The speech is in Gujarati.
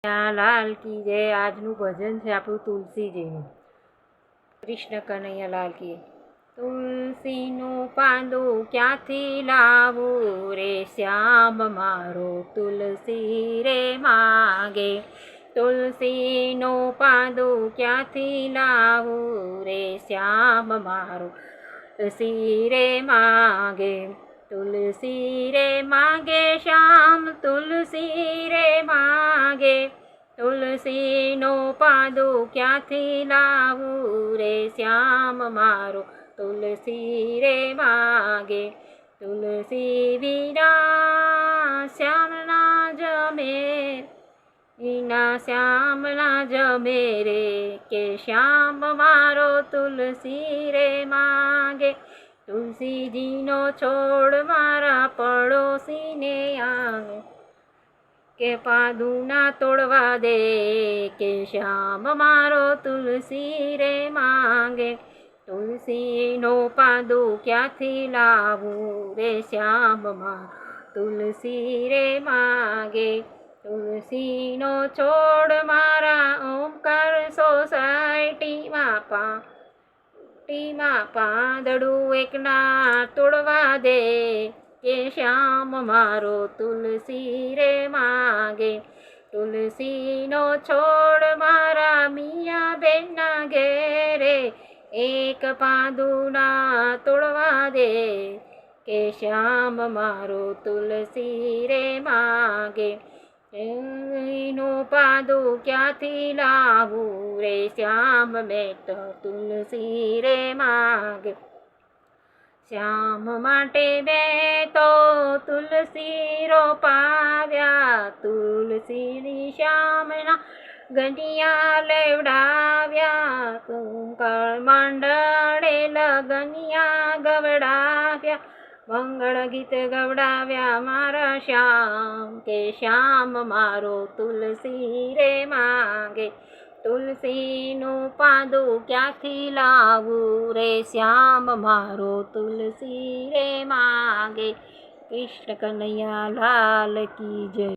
લાલ કી જય. આજનું ભજન છે આપણું તુલસીજીનું. કૃષ્ણ કનૈયા લાલ કી. તુલસીનું પાંદું ક્યાંથી લાવું રે શ્યામ મારો તુલસી રે માગે. તુલસીનું પાંદું ક્યાંથી લાવું રે શ્યામ મારો તુલસી રે માગે. તુલસી રે માગે શ્યામ તુલસી રે માગે. તુલસીનું પાંદું ક્યાંથી લાવું રે શ્યામ મારો તુલસી રે માગે. તુલસી વિના શ્યામ ના જમે, વિના શ્યામ ના જમે રે, કે શ્યામ મારો તુલસી રે માગે. તુલસીજીનો છોડ મારા પડોશીને આવે, કે પાંદું ના તોડવા દે, કે શ્યામ મારો તુલસી રે માગે. તુલસીનું પાંદું ક્યાંથી લાવું રે શ્યામ મારો તુલસી રે માગે. તુલસીનો છોડ મારા ઓમકાર સોસાયટીમાં પાંદડું એકના તોડવા દે, કે શ્યામ મારો તુલસી રે માગે. તુલસીનો છોડ મારા મિયા બેનના ઘેરે, એક પાંદું ના તોડવા દે, કે શ્યામ મારો તુલસી રે માગે. નું પાંદું ક્યાંથી લાવું રે શ્યામ મેં તો તુલસી રે માગે. શ્યામ માટે મેં તો તુલસી રોપાવ્યા, તુલસીની શ્યામના ગનિયા લેવડાવ્યા. કુંકળ મંડળે લગનિયા ગવડાવ્યા, મંગળ ગીત ગવડાવ્યા મારા શ્યામ, કે શ્યામ મારો તુલસી રે માગે. તુલસીનું પાંદું ક્યાંથી લાવું રે શ્યામ મારો તુલસી રે માગે. કૃષ્ણ કનૈયા લાલ કી જય.